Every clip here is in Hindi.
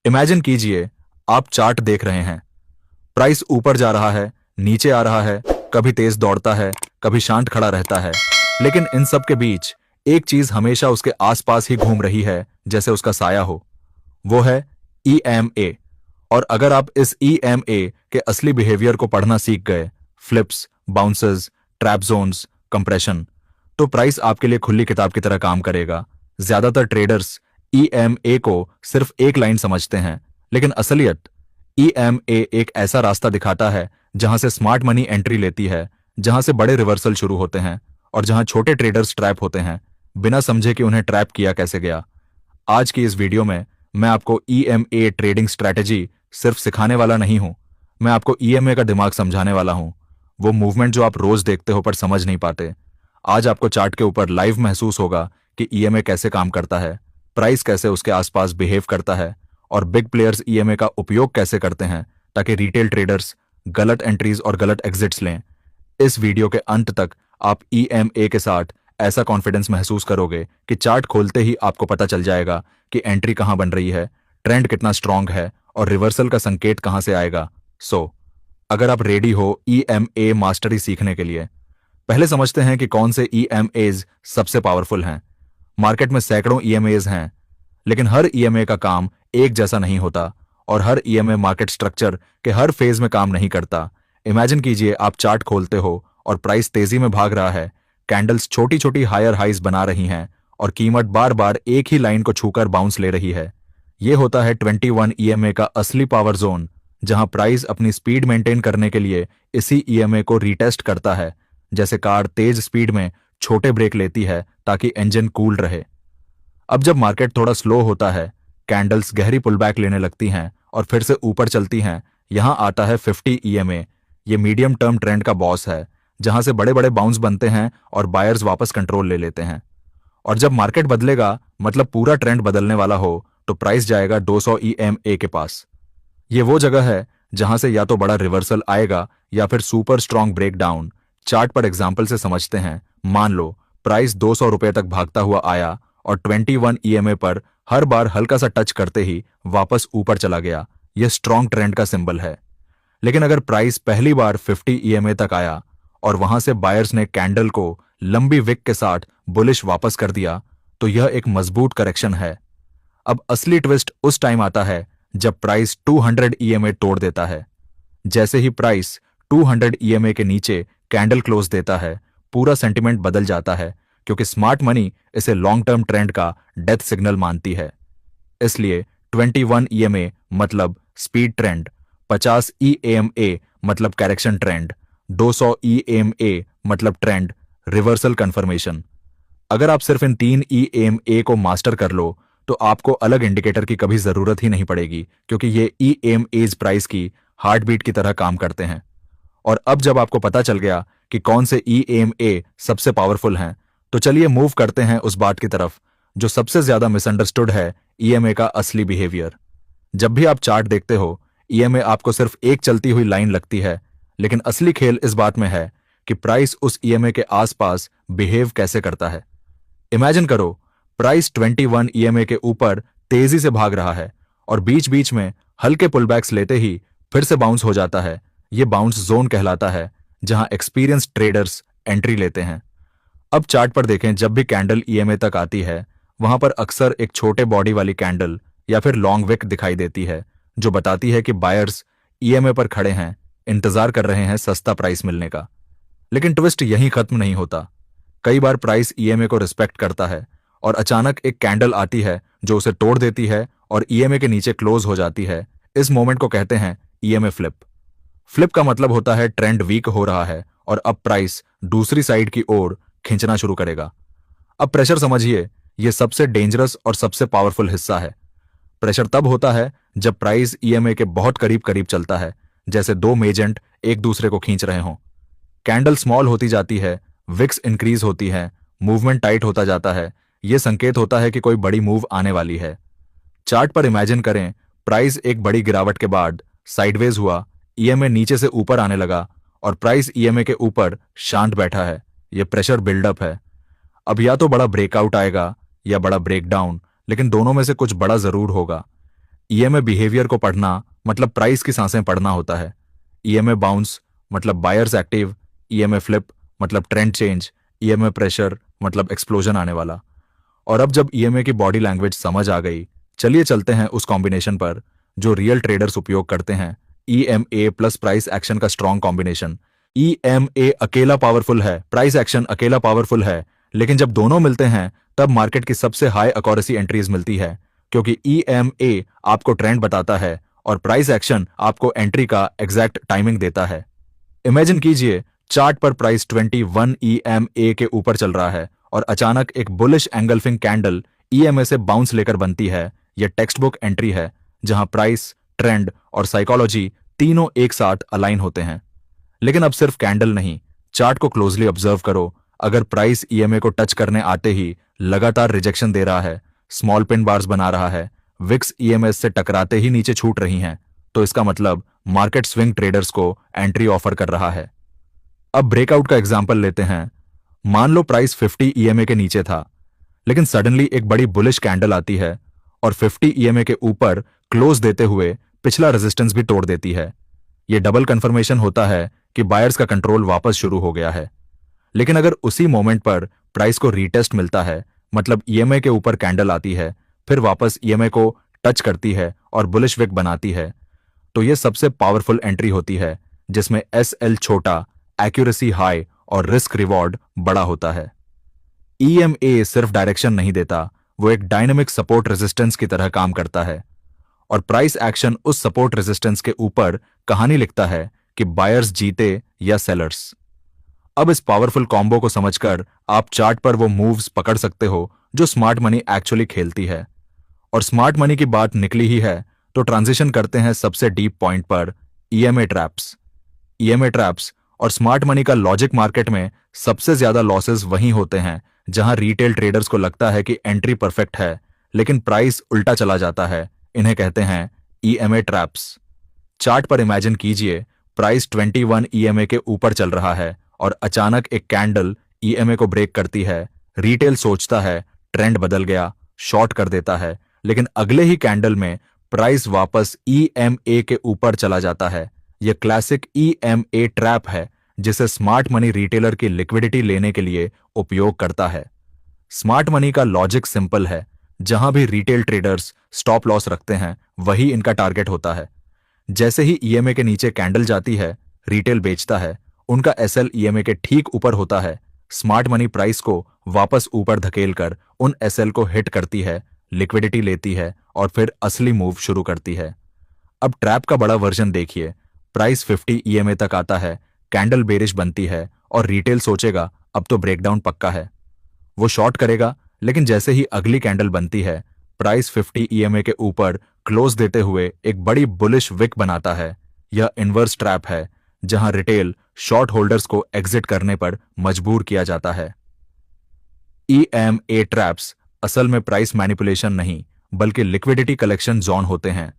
इमेजिन कीजिए, आप चार्ट देख रहे हैं। प्राइस ऊपर जा रहा है, नीचे आ रहा है, कभी तेज दौड़ता है, कभी शांत खड़ा रहता है। लेकिन इन सब के बीच एक चीज हमेशा उसके आसपास ही घूम रही है, जैसे उसका साया हो। वो है ईएमए। और अगर आप इस ईएमए के असली बिहेवियर को पढ़ना सीख गए, flips, bounces, trap zones, compression, तो प्राइस आपके लिए खुली किताब की तरह काम करेगा। ज्यादातर ट्रेडर्स ईएमए को सिर्फ एक लाइन समझते हैं, लेकिन असलियत ईएमए एक ऐसा रास्ता दिखाता है जहां से स्मार्ट मनी एंट्री लेती है, जहां से बड़े रिवर्सल शुरू होते हैं और जहां छोटे ट्रेडर्स ट्रैप होते हैं, बिना समझे कि उन्हें ट्रैप किया कैसे गया। आज की इस वीडियो में मैं आपको ईएमए ट्रेडिंग स्ट्रैटेजी सिर्फ सिखाने वाला नहीं हूं, मैं आपको ईएमए का दिमाग समझाने वाला हूं। वो मूवमेंट जो आप रोज देखते हो पर समझ नहीं पाते। आज आपको चार्ट के ऊपर लाइव महसूस होगा कि ईएमए कैसे काम करता है, प्राइस कैसे उसके आसपास बिहेव करता है और बिग प्लेयर्स ईएमए का उपयोग कैसे करते हैं ताकि रिटेल ट्रेडर्स गलत एंट्रीज और गलत एग्जिट्स लें। इस वीडियो के अंत तक आप ईएमए के साथ ऐसा कॉन्फिडेंस महसूस करोगे कि चार्ट खोलते ही आपको पता चल जाएगा कि एंट्री कहां बन रही है, ट्रेंड कितना स्ट्रांग है और रिवर्सल का संकेत कहां से आएगा। अगर आप रेडी हो ईएमए मास्टरी सीखने के लिए, पहले समझते हैं कि कौन से ईएमएज सबसे पावरफुल हैं। मार्केट में सैकड़ों ईएमएज हैं, लेकिन हर ईएमए का काम एक जैसा नहीं होता और हर ईएमए मार्केट स्ट्रक्चर के हर फेज में काम नहीं करता। इमेजिन कीजिए, आप चार्ट खोलते हो और प्राइस तेजी में भाग रहा है, कैंडल्स छोटी छोटी हायर हाइज बना रही हैं और कीमत बार बार एक ही लाइन को छूकर बाउंस ले रही है। यह होता है 21 ईएमए का असली पावर जोन, जहां प्राइस अपनी स्पीड मेंटेन करने के लिए इसी ईएमए को रीटेस्ट करता है, जैसे कार तेज स्पीड में छोटे ब्रेक लेती है ताकि इंजन कूल रहे। अब जब मार्केट थोड़ा स्लो होता है, कैंडल्स गहरी पुलबैक लेने लगती हैं और फिर से ऊपर चलती हैं। यहां आता है 50 ईएमए। ये मीडियम टर्म ट्रेंड का बॉस है, जहां से बड़े बड़े बाउंस बनते हैं और बायर्स वापस कंट्रोल ले लेते हैं। और जब मार्केट बदलेगा, मतलब पूरा ट्रेंड बदलने वाला हो, तो प्राइस जाएगा 200 ईएमए के पास। ये वो जगह है जहां से या तो बड़ा रिवर्सल आएगा या फिर सुपर स्ट्रॉन्ग ब्रेकडाउन। चार्ट पर एग्जाम्पल से समझते हैं। मान लो प्राइस 200 रुपए तक भागता हुआ आया और 21 ईएमए पर हर बार हल्का सा टच करते ही वापस ऊपर चला गया। यह स्ट्रॉन्ग ट्रेंड का सिंबल है। लेकिन अगर प्राइस पहली बार 50 ईएमए तक आया और वहां से बायर्स ने कैंडल को लंबी विक के साथ बुलिश वापस कर दिया, तो यह एक मजबूत करेक्शन है। अब असली ट्विस्ट उस टाइम आता है जब प्राइस 200 ईएमए तोड़ देता है। जैसे ही प्राइस 200 ईएमए के नीचे कैंडल क्लोज देता है, पूरा सेंटिमेंट बदल जाता है, क्योंकि स्मार्ट मनी इसे लॉन्ग टर्म ट्रेंड का डेथ सिग्नल मानती है। इसलिए 21 ईएमए मतलब स्पीड ट्रेंड, 50 ईएमए मतलब करेक्शन ट्रेंड, 200 ईएमए मतलब ट्रेंड रिवर्सल कंफर्मेशन। अगर आप सिर्फ इन 3 ईएमए को मास्टर कर लो, तो आपको अलग इंडिकेटर की कभी जरूरत ही नहीं पड़ेगी, क्योंकि ये ईएमएज प्राइस की हार्ट बीट की तरह काम करते हैं। और अब जब आपको पता चल गया कि कौन से ईएमए सबसे पावरफुल हैं, तो चलिए मूव करते हैं उस बात की तरफ जो सबसे ज्यादा मिसअंडरस्टूड है, ईएमए का असली बिहेवियर। जब भी आप चार्ट देखते हो, ईएमए आपको सिर्फ एक चलती हुई लाइन लगती है, लेकिन असली खेल इस बात में है कि प्राइस उस ईएमए के आसपास बिहेव कैसे करता है। इमेजिन करो, प्राइस 21 ईएमए के ऊपर तेजी से भाग रहा है और बीच बीच में हल्के पुलबैक्स लेते ही फिर से बाउंस हो जाता है। यह बाउंस जोन कहलाता है, जहां एक्सपीरियंस ट्रेडर्स एंट्री लेते हैं। अब चार्ट पर देखें, जब भी कैंडल ईएमए तक आती है, वहां पर अक्सर एक छोटे बॉडी वाली कैंडल या फिर लॉन्ग विक दिखाई देती है, जो बताती है कि बायर्स ईएमए पर खड़े हैं, इंतजार कर रहे हैं सस्ता प्राइस मिलने का। लेकिन ट्विस्ट यहीं खत्म नहीं होता। कई बार प्राइस ईएमए को रिस्पेक्ट करता है और अचानक एक कैंडल आती है जो उसे तोड़ देती है और ईएमए के नीचे क्लोज हो जाती है। इस मोमेंट को कहते हैं ईएमए फ्लिप। फ्लिप का मतलब होता है ट्रेंड वीक हो रहा है और अब प्राइस दूसरी साइड की ओर खींचना शुरू करेगा। अब प्रेशर समझिए, यह सबसे डेंजरस और सबसे पावरफुल हिस्सा है। प्रेशर तब होता है जब प्राइस ईएमए के बहुत करीब करीब चलता है, जैसे दो मेजेंट एक दूसरे को खींच रहे हों। कैंडल स्मॉल होती जाती है, विक्स इंक्रीज होती है, मूवमेंट टाइट होता जाता है। यह संकेत होता है कि कोई बड़ी मूव आने वाली है। चार्ट पर इमेजिन करें, प्राइस एक बड़ी गिरावट के बाद साइडवेज हुआ, ईएमए नीचे से ऊपर आने लगा और प्राइस ईएमए के ऊपर शांत बैठा है। यह प्रेशर बिल्डअप है। अब या तो बड़ा ब्रेकआउट आएगा या बड़ा ब्रेकडाउन, लेकिन दोनों में से कुछ बड़ा जरूर होगा। ईएमए बिहेवियर को पढ़ना मतलब प्राइस की सांसें पढ़ना होता है। ईएमए बाउंस मतलब बायर्स एक्टिव, ईएमए फ्लिप मतलब ट्रेंड चेंज, ईएमए प्रेशर मतलब एक्सप्लोजन आने वाला। और अब जब ईएमए की बॉडी लैंग्वेज समझ आ गई, चलिए चलते हैं उस कॉम्बिनेशन पर जो रियल ट्रेडर्स उपयोग करते हैं। ईएमए प्लस प्राइस एक्शन का स्ट्रॉन्ग कॉम्बिनेशन। ईएमए अकेला पावरफुल है, प्राइस एक्शन अकेला पावरफुल है, लेकिन जब दोनों मिलते हैं तब मार्केट की सबसे हाई अक्यूरेसी एंट्रीज मिलती है, क्योंकि ईएमए आपको ट्रेंड बताता है और प्राइस एक्शन आपको एंट्री का एग्जैक्ट टाइमिंग देता है। इमेजिन कीजिए, चार्ट पर प्राइस 21 ईएमए के ऊपर चल रहा है और अचानक एक बुलिश एंगल्फिंग कैंडल ईएमए से बाउंस लेकर बनती है। यह टेक्स्ट बुक एंट्री है जहां प्राइस, ट्रेंड और साइकोलॉजी तीनों एक साथ अलाइन होते हैं। लेकिन अब सिर्फ कैंडल नहीं, चार्ट को क्लोजली ऑब्जर्व करो। अगर प्राइस ईएमए को टच करने आते ही लगातार रिजेक्शन दे रहा है, स्मॉल पिन बार्स बना रहा है, विक्स ईएमएस से टकराते ही नीचे छूट रही हैं, तो इसका मतलब मार्केट स्विंग ट्रेडर्स को एंट्री ऑफर कर रहा है। अब ब्रेकआउट का एग्जांपल लेते हैं। मान लो प्राइस 50 ईएमए के नीचे था, लेकिन सडनली एक बड़ी बुलिश कैंडल आती है और 50 ईएमए के ऊपर क्लोज देते हुए पिछला रेजिस्टेंस भी तोड़ देती है। यह डबल कंफर्मेशन होता है कि बायर्स का कंट्रोल वापस शुरू हो गया है। लेकिन अगर उसी मोमेंट पर प्राइस को रीटेस्ट मिलता है, मतलब ईएमए के ऊपर कैंडल आती है, फिर वापस ईएमए को टच करती है और बुलिश विक बनाती है, तो यह सबसे पावरफुल एंट्री होती है जिसमें एसएल छोटा, एक्यूरेसी हाई और रिस्क रिवॉर्ड बड़ा होता है। ईएमए सिर्फ डायरेक्शन नहीं देता, वो एक डायनेमिक सपोर्ट रेजिस्टेंस की तरह काम करता है और प्राइस एक्शन उस सपोर्ट रेजिस्टेंस के ऊपर कहानी लिखता है कि बायर्स जीते या सेलर्स। अब इस पावरफुल कॉम्बो को समझकर आप चार्ट पर वो मूव्स पकड़ सकते हो जो स्मार्ट मनी एक्चुअली खेलती है। और स्मार्ट मनी की बात निकली ही है तो ट्रांजिशन करते हैं सबसे डीप पॉइंट पर, ईएमए ट्रैप्स। ईएमए ट्रैप्स और स्मार्ट मनी का लॉजिक मार्केट में सबसे ज्यादा लॉसेस वहीं होते हैं जहां रिटेल ट्रेडर्स को लगता है कि एंट्री परफेक्ट है, लेकिन प्राइस उल्टा चला जाता है। इन्हें कहते हैं ईएमए ट्रैप्स। चार्ट पर इमेजिन कीजिए, प्राइस 21 ईएमए के ऊपर चल रहा है और अचानक एक कैंडल ईएमए को ब्रेक करती है। रिटेल सोचता है ट्रेंड बदल गया, शॉर्ट कर देता है, लेकिन अगले ही कैंडल में प्राइस वापस ईएमए के ऊपर चला जाता है। यह क्लासिक ईएमए ट्रैप है जिसे स्मार्ट मनी रिटेलर की लिक्विडिटी लेने के लिए उपयोग करता है। स्मार्ट मनी का लॉजिक सिंपल है, जहां भी रिटेल ट्रेडर्स स्टॉप लॉस रखते हैं वही इनका टारगेट होता है। जैसे ही ईएमए के नीचे कैंडल जाती है, रिटेल बेचता है, उनका एसएल ईएमए के ठीक ऊपर होता है। स्मार्ट मनी प्राइस को वापस ऊपर धकेलकर उन एसएल को हिट करती है, लिक्विडिटी लेती है और फिर असली मूव शुरू करती है। अब ट्रैप का बड़ा वर्जन देखिए। प्राइस 50 ईएमए तक आता है, कैंडल बेरिश बनती है और रिटेल सोचेगा अब तो ब्रेकडाउन पक्का है। वो शॉर्ट करेगा, लेकिन जैसे ही अगली कैंडल बनती है, प्राइस 50 ईएमए के ऊपर क्लोज देते हुए एक बड़ी बुलिश विक बनाता है। यह इनवर्स ट्रैप है जहां रिटेल शॉर्ट होल्डर्स को एग्जिट करने पर मजबूर किया जाता है। ईएमए ट्रैप्स असल में प्राइस मैनिपुलेशन नहीं, बल्कि लिक्विडिटी कलेक्शन जोन होते हैं।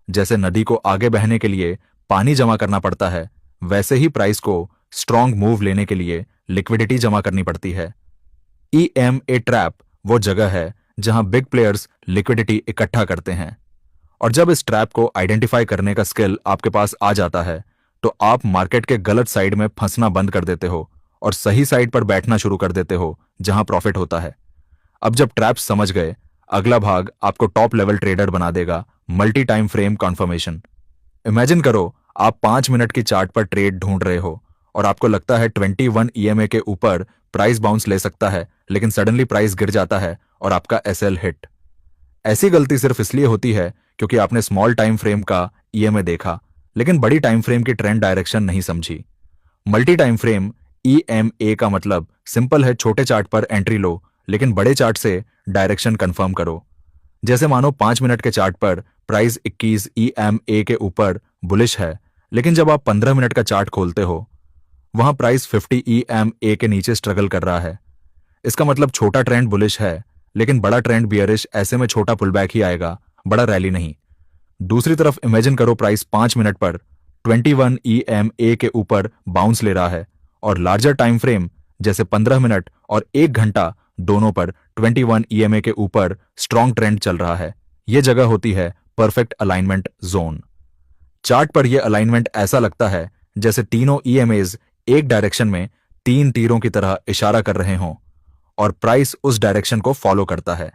जैसे नदी को आगे बहने के लिए पानी जमा करना पड़ता है, वैसे ही प्राइस को स्ट्रॉन्ग मूव लेने के लिए लिक्विडिटी जमा करनी पड़ती है। ईएमए ट्रैप वो जगह है जहां बिग प्लेयर्स लिक्विडिटी इकट्ठा करते हैं। और जब इस ट्रैप को आइडेंटिफाई करने का स्किल आपके पास आ जाता है, तो आप मार्केट के गलत साइड में फंसना बंद कर देते हो और सही साइड पर बैठना शुरू कर देते हो जहां प्रॉफिट होता है। अब जब ट्रैप्स समझ गए, अगला भाग आपको टॉप लेवल ट्रेडर बना देगा, multi time frame conformation. Imagine करो, आप 5 मिनट की चार्ट पर ट्रेड ढूंढ रहे हो और आपको लगता है 21 ईएमए के ऊपर प्राइस बाउंस ले सकता है, लेकिन सडनली प्राइस गिर जाता है और आपका एसएल हिट। ऐसी गलती सिर्फ इसलिए होती है क्योंकि आपने स्मॉल टाइम फ्रेम का ईएमए देखा, लेकिन बड़ी टाइम फ्रेम की ट्रेंड डायरेक्शन नहीं समझी। मल्टी टाइम फ्रेम ईएमए का मतलब सिंपल है, छोटे चार्ट पर एंट्री लो, लेकिन बड़े चार्ट से डायरेक्शन कंफर्म करो। जैसे मानो 5 मिनट के चार्ट पर प्राइस 21 ईएमए के ऊपर बुलिश है, लेकिन जब आप 15 मिनट का चार्ट खोलते हो, वहां प्राइस 50 ईएमए के नीचे स्ट्रगल कर रहा है। इसका मतलब छोटा ट्रेंड बुलिश है, लेकिन बड़ा ट्रेंड बियरिश। ऐसे में छोटा पुलबैक ही आएगा, बड़ा रैली नहीं। दूसरी तरफ इमेजिन करो, प्राइस 5 मिनट पर 21 ईएमए के ऊपर बाउंस ले रहा है और लार्जर टाइम फ्रेम जैसे 15 मिनट और 1 घंटा दोनों पर 21 ईएमए के ऊपर स्ट्रॉन्ग ट्रेंड चल रहा है। यह जगह होती है परफेक्ट अलाइनमेंट जोन। चार्ट पर यह अलाइनमेंट ऐसा लगता है जैसे तीनों ईएमएज एक डायरेक्शन में तीन तीरों की तरह इशारा कर रहे हों और प्राइस उस डायरेक्शन को फॉलो करता है।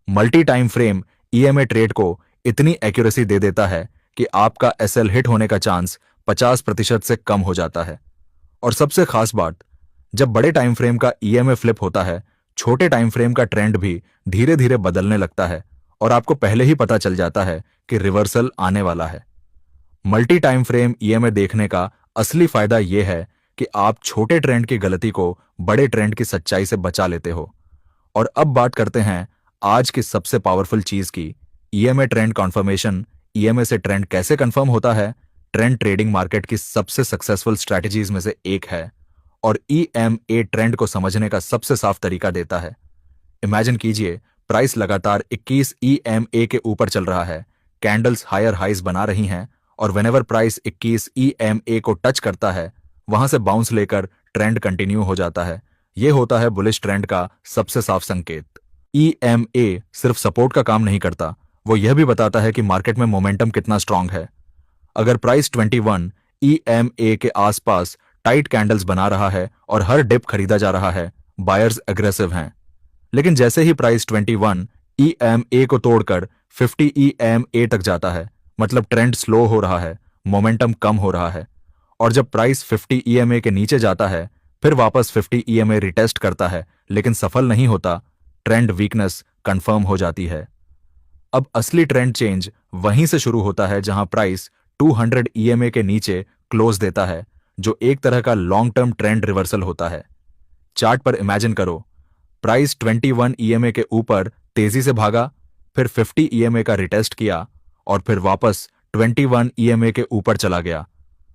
Multi time frame EMA trade को इतनी एक्यूरेसी दे देता है कि आपका एसएल हिट होने का चांस 50% से कम हो जाता है। और सबसे खास बात, जब बड़े टाइम फ्रेम का ईएमए फ्लिप होता है, छोटे टाइम फ्रेम का ट्रेंड भी धीरे धीरे बदलने लगता है और आपको पहले ही पता चल जाता है कि रिवर्सल आने वाला है। मल्टी टाइम फ्रेम ईएमए देखने का असली फायदा यह है कि आप छोटे ट्रेंड की गलती को बड़े ट्रेंड की सच्चाई से बचा लेते हो। और अब बात करते हैं आज की सबसे पावरफुल चीज की, ईएमए ट्रेंड कॉन्फर्मेशन। ईएमए से ट्रेंड कैसे कंफर्म होता है? ट्रेंड ट्रेडिंग मार्केट की सबसे सक्सेसफुल स्ट्रैटेजीज में से एक है और ईएमए ट्रेंड को समझने का सबसे साफ तरीका देता है। इमेजिन कीजिए, प्राइस लगातार 21 ईएमए के ऊपर चल रहा है, कैंडल्स हायर हाइज बना रही हैं और व्हेनेवर प्राइस 21 ईएमए को टच करता है, वहां से बाउंस लेकर ट्रेंड कंटिन्यू हो जाता है। यह होता है बुलिश ट्रेंड का सबसे साफ संकेत। ईएमए सिर्फ सपोर्ट का काम नहीं करता, वो यह भी बताता है कि मार्केट में मोमेंटम कितना स्ट्रांग है। अगर प्राइस 21 ईएमए के आसपास टाइट कैंडल्स बना रहा है और हर डिप खरीदा जा रहा है, बायर्स एग्रेसिव हैं। लेकिन जैसे ही प्राइस 21 ईएमए को तोड़कर 50 ईएमए तक जाता है, मतलब ट्रेंड स्लो हो रहा है, मोमेंटम कम हो रहा है। और जब प्राइस 50 ईएमए के नीचे जाता है, फिर वापस 50 ईएमए रिटेस्ट करता है लेकिन सफल नहीं होता, ट्रेंड वीकनेस कंफर्म हो जाती है। अब असली ट्रेंड चेंज वहीं से शुरू होता है जहां प्राइस 200 ईएमए के नीचे क्लोज देता है, जो एक तरह का लॉन्ग टर्म ट्रेंड रिवर्सल होता है। चार्ट पर इमेजिन करो, प्राइस 21 ईएमए के ऊपर तेजी से भागा, फिर 50 ईएमए का रिटेस्ट किया और फिर वापस 21 ईएमए के ऊपर चला गया,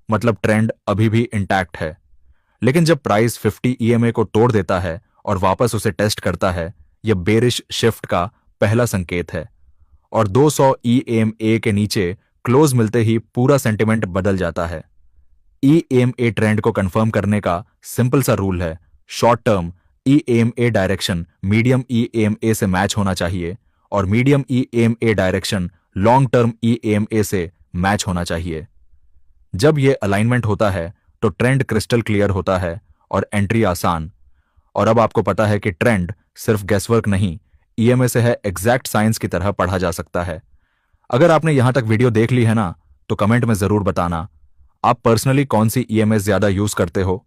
मतलब ट्रेंड अभी भी इंटैक्ट है। लेकिन जब प्राइस 50 ईएमए को तोड़ देता है और वापस उसे टेस्ट करता है, यह बेरिश शिफ्ट का पहला संकेत है और 200 ईएमए के नीचे क्लोज मिलते ही पूरा सेंटिमेंट बदल जाता है। ईएमए ट्रेंड को कंफर्म करने का सिंपल सा रूल है, short term EMA direction medium EMA से मैच होना चाहिए और medium EMA direction long term EMA से मैच होना चाहिए। जब यह अलाइनमेंट होता है तो ट्रेंड क्रिस्टल क्लियर होता है और एंट्री आसान। और अब आपको पता है कि ट्रेंड सिर्फ गेसवर्क नहीं, ईएमए से है एग्जैक्ट साइंस की तरह पढ़ा जा सकता है। अगर आपने यहां तक वीडियो देख ली है ना, तो कमेंट में जरूर बताना आप पर्सनली कौन सी ईएमए ज्यादा यूज करते हो।